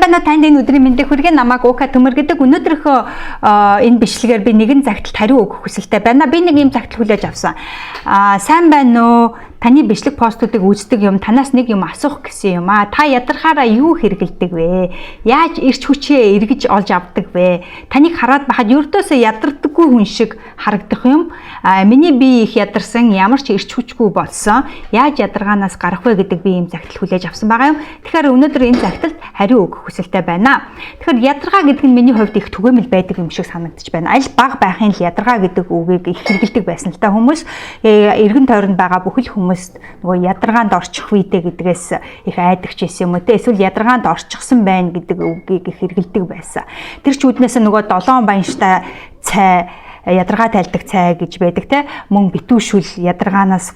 байна уу? Танд энэ өдрийн мэндийг хүргэе. Намайг Ука Төмөр гэдэг. Өнөөдрийнхөө энэ бичлэгээр би нэгэн загталд хариу өгөх хүсэлтэй байна. Би нэг юм загтал хүлээж авсан. Сайн байна уу? Таны бичлэг постуудыг үздэг юм, танаас нэг юм асуух гэсэн юм. Та ядархаараа юу хэрэгэлдэг вэ? Яаж эрч хүчээ эргэж олж авдаг вэ? Таныг хараад бахад ердөөсөө ядардаггүй хүн шиг харагдах юм. Миний бие их ядарсан, ямар ч эрч хүчгүй болсон. Яаж ядаргаанаас гарах вэ гэдэг би ийм загтал хүлээж авсан байгаа юм. Тэгэхээр өнөөдөр энэ загталд хариу өгөх хүсэлтэй байна. Тэгэхээр ядаргаа гэдэг нь миний хувьд их түгээмэл байдаг юм шиг санагдаж байна. Аль баг байхын л ядаргаа гэдэг үгийг их хэрэгэлдэг байсан л та хүмүүс. Эргэн тойронд байгаа бүхэл хүмүүс нөгөө ядаргаанд орчих үедээ гэдгээс их айдагч байсан юм уу те, эсвэл ядаргаанд орчихсон байна гэдэг үгийг их хэрэгэлдэг байсан. Тэр ч үднээс нөгөө 7 баянштай цай, ядаргаа тайлдаг цай гэж байдаг те, мөн битүүшүүл ядаргаанаас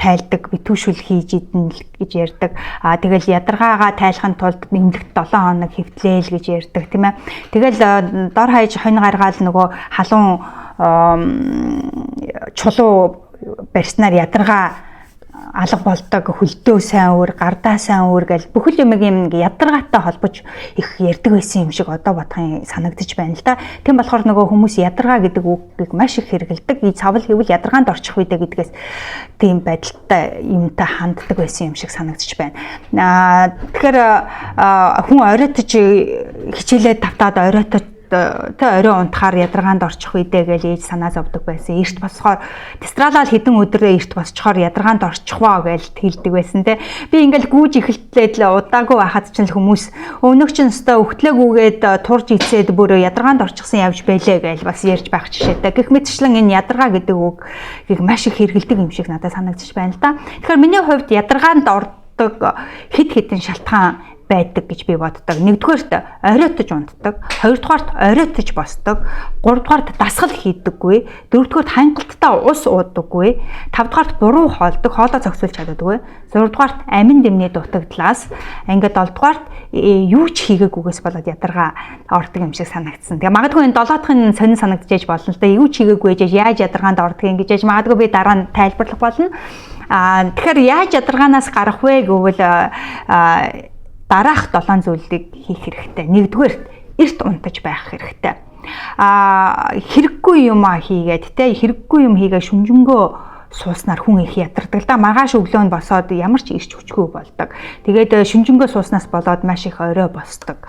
тайлдаг битүүшүүл хийж идэн л гэж ярьдаг. Тэгэл ядаргаагаа тайлахын тулд нэмэлт 7 хоног хэвтлээл гэж ярьдаг тийм ээ. Тэгэл дор хаяж хонь гаргаал нөгөө халуун чулуу барьснаар ядаргаа алга болдог, хөлдөө сайн өөр, гардаа сайн өөр гэл бүхэл юмыг юм ядаргаатай холбож их ярьдаг байсан юм шиг одоо бодохын санагдаж байна л да. Тийм болохоор нөгөө хүмүүс ядаргаа гэдэг үгийг маш их хэрэгэлдэг. Цавл хэвэл ядаргаанд орчих үедээ гэдгээс тийм байдалтай юмтай ханддаг байсан юм шиг санагдаж байна. Тэгэхээр хүн оройтож хичээлээ тавтаад оройтож орой унтахаар ядаргаанд орчих үедээ гэж ээж санаа зовдөг байсан. Эрт босохоор тестралал хэдэн өдрөө эрт босчохоор ядаргаанд орчихвоо гэж хэлдэг байсан те. Би ингээл гүүж эхэлтлээд л удаагүй байхад ч хүмүүс өвнөх чинь өстой өгтлээгүйгээд турж ицээд бүрөө ядаргаанд орчихсан явж байлээ гэж бас ярьж байх жишээтэй. Гэх мэтчлэн энэ ядаргаа гэдэг үгийг маш их хэрэгэлдэг юм шиг надад санагдаж байна л да. Тэгэхээр миний хувьд ядаргаанд ордог хэд хэдэн шалтгаан байдаг гэж би боддог. Нэгдүгээрт оройтож унтдаг, хоёрдугаарт оройтож босдог, гуравдугаарт дасгал хийдэггүй, дөрөвдүгээрт хангалттай ус уудаггүй, тавдугаарт буруу хоолдог, хоолоо зохицуулж чаддаггүй, зургдугаарт амин дэмний дутагдлаас, ингээд долдугаарт юу ч хийгээгүйгээс болоод ядаргаа ордог юм шиг санагдсан. Тэгээ магадгүй энэ долоодохын сонин санагдчихэж болно л да. Юу ч хийгээгүй гэж яаж ядаргаанд ордог юм гэж магадгүй би дараа нь тайлбарлах болно. Тэгэхээр яаж ядаргаанаас гарах вэ гэвэл дараах 7 зүйлийг хийх хэрэгтэй. Нэгдүгээрт эрт унтаж байх хэрэгтэй. Хэрэггүй юм хийгээд те, хэрэггүй юм хийгээ шүнжэнгөө сууснаар хүн их ядардаг л да. Маргааш өглөө нь босоод ямар ч ирч хүчгүй болдог. Тэгээд шүнжэнгөө сууснаас болоод маш их орой босдог.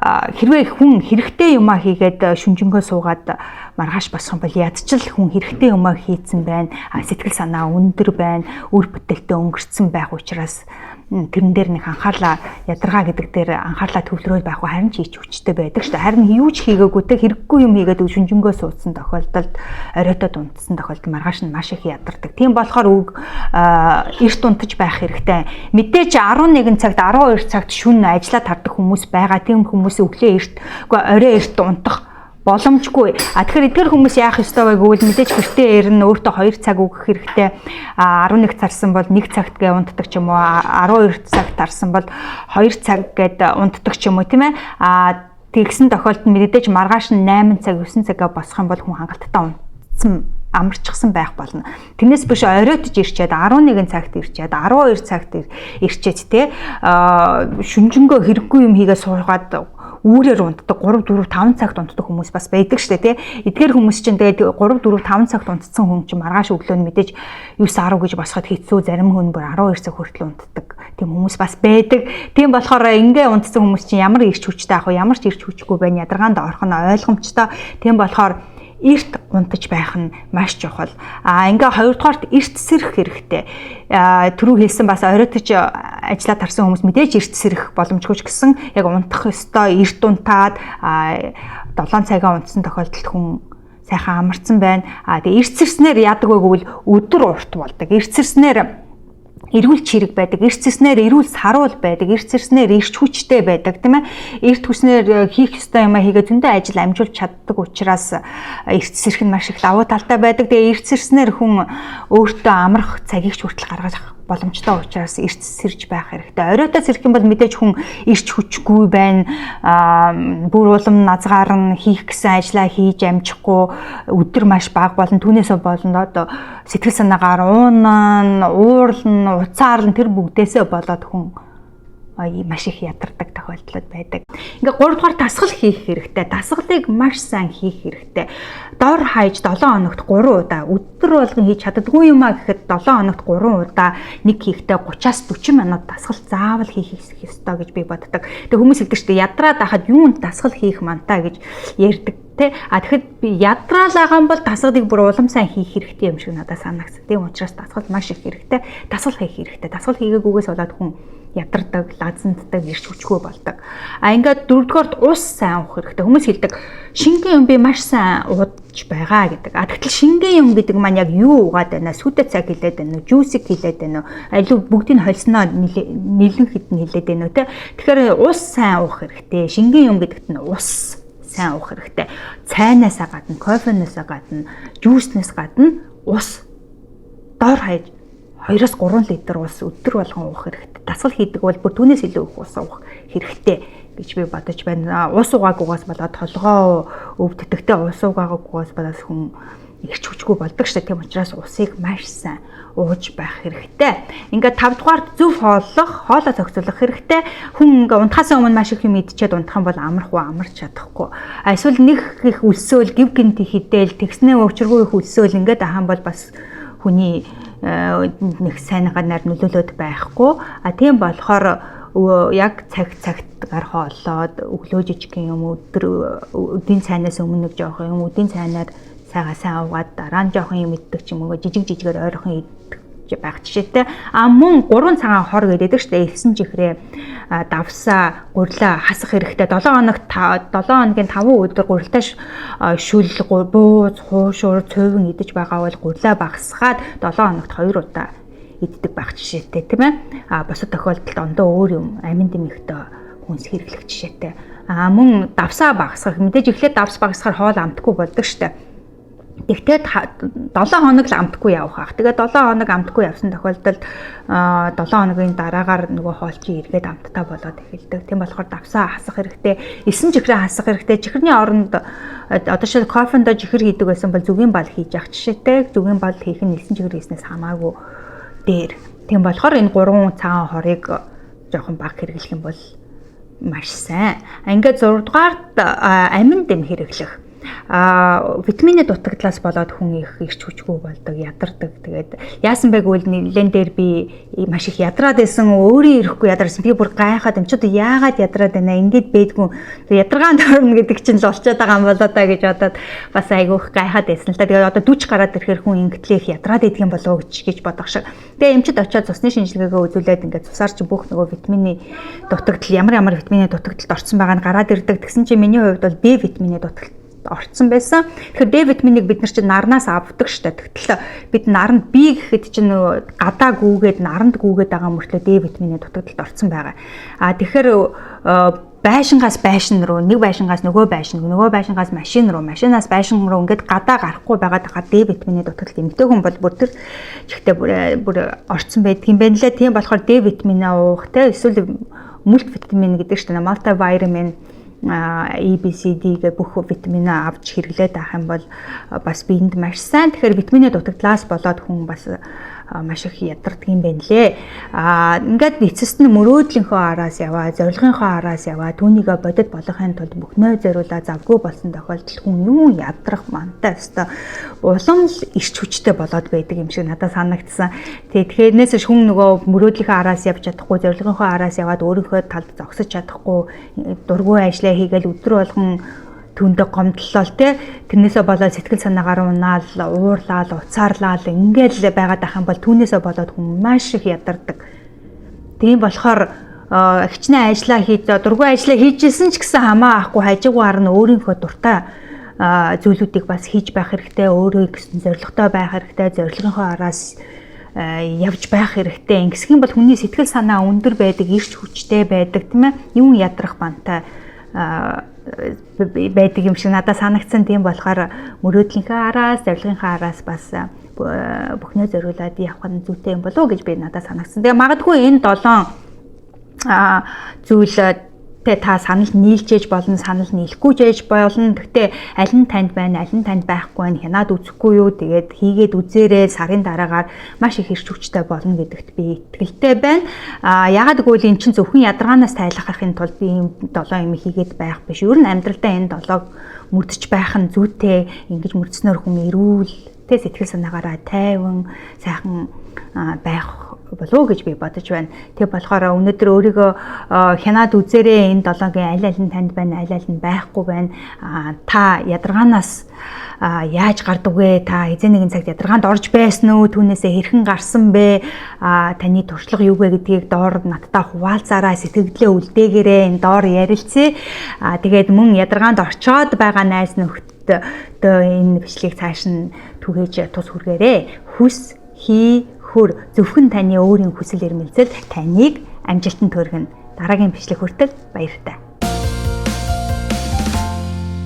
Хэрвээ хүн хэрэгтэй юм хийгээд шүнжэнгөө суугаад маргааш босох юм бол ядчил хүн хэрэгтэй юм хийцэн байна. Сэтгэл санаа өндөр байна. Үр бүтээлтэй өнгөрцөн байх учраас тэрэн дээр нэг анхаарлаа ядаргаа гэдэг дээр анхаарлаа төвлөрөөд байхгүй, харин ч ич хүчтэй байдаг шүү дээ. Харин юу ч хийгээгүй те, хэрэггүй юм хийгээд шүнжэнгөө суудсан тохиолдолд оройтод унтсан тохиолдолд маргааш нь маш их ядардаг. Тийм болохоор үг эрт унтаж байх хэрэгтэй. Мэдээж 11 цагт 12 цагт шүн ажиллаа тардаг хүмүүс байгаа. Тийм хүмүүс өглөө эрт орой эрт унтах боломжгүй. Тэгэхээр эдгээр хүмүүс яах ёстой вэ гэвэл мэдээж гэртээ ирнэ, өөртөө 2 цаг өгөх хэрэгтэй. 11 тарсан бол 1 цагт гээ унтдаг ч юм уу, 12 цагт тарсан бол 2 цаг гээд унтдаг ч юм уу, тийм ээ. Тэгсэн тохиолдолд мэдээж маргааш нь 8 цаг 9 цагаа босох юм бол хүн хангалттай унтсан амарчсан байх болно. Тэрнээс биш оройтож ирчээд 11 цагт ирчээд 12 цагт ирчээд те шүнжэнгөө хэрэггүй юм хийгээ суугаад үүрээр унтдаг 3 4 5 цагт унтдаг хүмүүс бас байдаг шүү дээ тий. Эдгээр хүмүүс чинь тэгээд 3 4 5 цагт унтсан хүн чинь маргааш өглөө нь мэдээж 9 10 гэж босоход хэцүү, зарим хүн бүр 12 цаг хүртэл унтдаг. Тийм хүмүүс бас байдаг. Тийм болохоор ингээ унтсан хүмүүс чинь ямар ирч хүчтэй ах вэ? Ямар ч ирч хүчгүй байна. Ядаргаанд орох нь ойлгомжтой. Тийм болохоор эрт унтаж байх нь маш чухал. Ингээ хоёрдугаарт эрт сэрэх хэрэгтэй. Түрүү хэлсэн бас оройтож ажиллаа тарсан хүмүүс мэдээж эрт сэрэх боломжгүй ч гэсэн яг унтах ёстой эрт унтаад 7 цагаа унтсан тохиолдолд хүн сайхан амарсан байна. Тэгээ эрт сэрснээр яадаг вэ гэвэл өдөр урт болдог. Эрт сэрснээр эрүүл чирэг байдаг, эрт сэрснээр эрүүл саруул байдаг, эрт сэрснээр эрч хүчтэй байдаг, тийм ээ. Эрт хүснээр хийх ёстой юм хийгээ зөндөө ажил амжуулж чаддаг учраас эрт сэрх нь маш их давуу талтай байдаг. Тэгээ эрт сэрснээр хүн өөртөө амрах цагийг ч хүртэл гаргах боломжтой учраас эрт сэрж байх хэрэгтэй. Оройтоо сэрх юм бол мэдээж хүн эрч хүчгүй байна. Бүр улам назгаар нь хийх гэсэн ажлаа хийж амжихгүй, өдөр маш бага болно. Түүнээсээ болно одоо сэтгэл санаагаар уунаа, уурлна, уцаарлан тэр бүгдээсээ болоод хүн маш их ядардаг тохиолдлууд байдаг. Ингээ 3 дугаар дасгал хийх хэрэгтэй. Дасгалыг маш сайн хийх хэрэгтэй. Дор хаяж 7 хоногт 3 удаа, өдөр болгон хийж чаддаггүй юм а гэхэд 7 хоногт 3 удаа нэг хийхдээ 30-аас 40 минут дасгал заавал хийх ёстой гэж би боддог. Тэгээ хүмүүс хэлдэг шүү дээ, ядраад байхад юунд дасгал хийх мантаа гэж ярьдаг. Тэгэхэд би ядраал байгаа юм бол дасгалыг бүр улам сайн хийх хэрэгтэй юм шиг надад санагдсан. Тийм учраас дасгал маш их хэрэгтэй. Дасгал хийх хэрэгтэй. Дасгал хийгээгүйгээс болоод хүн ядардаг, лазанддаг, ирч хүчгүй болдог. Ингээд 4-р ус сайн уух хэрэгтэй. Хүмүүс хэлдэг шингэн юм би маш сайн уудаж байгаа гэдэг. Тэгтэл шингэн юм гэдэг маань яг юу угаад байна? Сүдэ цаг хэлээд байна уу? Жүүсик хэлээд байна уу? Алив бүгдийг холсноо нэлен хитэн хэлээд байна уу? Тэгэхээр ус сайн уух хэрэгтэй. Шингэн юм гэдэгт нь ус сайн уух хэрэгтэй. Цайнаасаа гадна, кофенээсаа гадна, жүүснээс гадна ус доор хаяж 2-3 литр ус өдөр болгон уух хэрэгтэй. Дасгал хийдэг бол бүр түүнээс илүү их ус уух хэрэгтэй гэж би бодож байна. Ус угаагүйгээс болоод толгоо өвддөгтэй ус угаагүйгээс болоод хүн ирч хүчгүй болдог шүү дээ. Тийм учраас усыг маш сайн ууж байх хэрэгтэй. Ингээд 5 дугаарт зөв хоолоо зохицуулах хэрэгтэй. Хүн ингээд унтахаас өмнө маш их юм идчихэд унтах юм бол амарч чадахгүй. Эсвэл нэг их өлсөөл гив гинт хідэл тэгснээ өчргөө их өлсөөл ингээд ахын бол бас хүний нэг сайнгаар нөлөөлөд байхгүй. Тийм болохоор яг цагт гарах олоод өглөө жижигхэн юм өдөр өдийн цайнаас өмнө нэг жоох юм өдийн цайнаар сайгаа сайн уугаад дараа нь жоохон юм иддэг ч юм уу жижигээр ойрхон иддэг байх жишээтэй. Мөн 3 цагаан хор гэдэг шүү дээ. Элсэн чихрээ давсаа гурилаа хасах хэрэгтэй. 7 хоногийн 5 өдөр гурилтаа шүл бууз хуушуур цөөвөн идэж байгаа бол гурилаа багасгаад 7 хоногт 2 удаа иддэг байх жишээтэй тийм ээ. Бусад тохиолдолд ондоо өөр юм амин дэмэгтэй хүнс хэрэглэх жишээтэй. Мөн давсаа багасгах мэдээж эхлээд давс багасгахаар хоол амтгүй болдог шүү дээ. Тэгтээ 7 хоног л амтгүй явах. Тэгээд 7 хоног амтгүй явсан тохиолдолд 7 хоногийн дараагаар нөгөө хоол чи эргээд амттай болоод эхэлдэг. Тийм болохоор давсаа хасах хэрэгтэй. Элсэн чихрээ хасах хэрэгтэй. Чихрийн оронд одоо шил кофендо чихэр хийдэг байсан бол зүгийн бал хийж явах жишээтэй. Зүгийн бал хийх нь элсэн чихэр хийснээс хамаагүй дээр. Тийм болохоор энэ 3 цагаан хорыг жоохон бага хэрэглэх юм бол маш сайн. Ингээд 6 дугаарт амин дэм хэрэглэх. Витамины дутагдлаас болоод хүн их ирч хүчгүй болдог, ядардаг. Тэгээд яасан байг үл нэлен дээр би маш их ядраад байсан, өөрөө ирэхгүй ядарсан. Би бүр гайхаад юм чи одоо яагаад ядраад байна? Ингээд бэдгүн ядаргаанд орно гэдэг чинь л олцоод байгаа юм болоо та гэж бодоод бас айгүйх гайхаад байсан л та. Тэгээд одоо 40 гараад ирэхээр хүн ингэтлэх ядраад идэх юм болоо гэж бодох шиг. Тэгээ эмчид очиод цусны шинжилгээгээ үзүүлээд ингээд цусаар чи бүх нөгөө витамины дутагдал ямар витамины дутагдалд орсон байгааг нь гараад ирдэг. Тэгсэн чинь миний хувьд бол B витамины дутагдал орцсон байсан. Тэгэхээр D витаминыг бид нар чинь нарнаас авдаг штэ. Тэгтэл бид наранд B гэхэд чинь гадаа гүүгээд наранд гүүгээд байгаа мөртлөө D витамины дутагдалд орцсон байгаа. Тэгэхээр байшингаас байшин руу, нэг байшингаас нөгөө байшин, нөгөө байшингаас машин руу, машинаас байшин руу ингээд гадаа гарахгүй байгаад хаа D витамины дутагдал эмтэй хүн бол бүр тэр чихтэй бүр орцсон байдаг юм байна лээ. Тийм болохоор D витаминаа уух те эсвэл мультивитамин гэдэг чинь мультивитамин ABCD гэх бүх витаминаа авч хэрэглээд авах юм бол бас биед маш сайн. Тэгэхээр витамины дутагдлаас болоод хүн бас маш их ядардаг юм байна лээ. Ингээд эцэст нь мөрөөдлийнхөө араас яваа, зорилгынхоо араас яваа, түүнийгээ бодит болохын тулд бүхнөө зориулаа завгүй болсон тохиолдолд хүн юу ядрах мантай өстой улам л ирч хүчтэй болоод байдаг юм шиг надад санагдсан. Тэгэхээр хүн нөгөө мөрөөдлийнхөө араас явж чадахгүй, зорилгынхоо араас яваад өөрийнхөө талд зогсож чадахгүй, дургүй ажиллаа хийгээл өдөр болгон түндэ гомдлол те тэрнээсээ болоод сэтгэл санаагаар унаал, уурлал, уцаарлал ингээл байгаад ах юм бол түүнээсээ болоод хүн маш их ядардаг. Тийм болохоор хичнээн ажиллаа хийж, дургүй ажиллаа хийжсэн ч гэсэн хамаа ахгүй хажуугаар нь өөрийнхөө дуртай зүйлүүдийг бас хийж байх хэрэгтэй, өөрөө гэсэн зорилготой байх хэрэгтэй, зорилгынхоо араас явж байх хэрэгтэй. Ингэсгэн бол хүний сэтгэл санаа өндөр байдаг, ирч хүчтэй байдаг тийм ээ. Юм ядрах бантай байдаг юм шиг надад санагдсан. Тийм болохоор мөрөөдлийнхээ араас, зорилгынхаа араас бас бүхнээ зориулаад явах нь зүйтэй юм болов уу гэж би надад санагдсан. Тэгээ магадгүй энэ 7 зүйл Тэ та санал нийлж ээж болно, санал нийлэхгүй ээж болно. Гэхдээ аль нь танд байна, аль нь танд байхгүй байна, хянаад үзэхгүй юу, тэгээд хийгээд үзээрэй, сарын дараагаар маш их эрч хүчтэй болно гэдэгт би итгэлтэй байна. Яагаад гэвэл эн чинь зөвхөн ядаргаанаас тайлахын тулд би ийм 7 юм хийгээд байх биш. Ер нь амьдралдаа энэ 7-г мөрдөж байх нь зүйтэй. Ингэж мөрдснөөр хүн эрүүл, тэ сэтгэл санаагаараа тайван, сайхан байх болов гэж би бодож байна. Тэг болохоор өнөөдөр өөрийгөө хянаад үзээрэй, энэ 7-гийн аль аль нь танд байна, аль аль нь байхгүй байна. Та ядаргаанаас яаж гардаг вэ? Та эзэн нэгэн цагт ядаргаанд орж байсан уу? Түүнээсээ хэрхэн гарсан бэ? Таны туршлага юу вэ гэдгийг доор надтай хуваалцаарай, сэтгэлдээ үлдээгээрэй, энэ доор ярилцъя. Тэгээд мөн ядаргаанд орчоод байгаа найз нөхдөд энэ бичлэгийг цааш нь түгээж тус хүргээрэй. Хүс, хий, хөр зөвхөн таны өөрийн хүсэл эрмэлзэл таныг амжилтанд хүргэнэ. Дараагийн бичлэг хүртэл баяртай.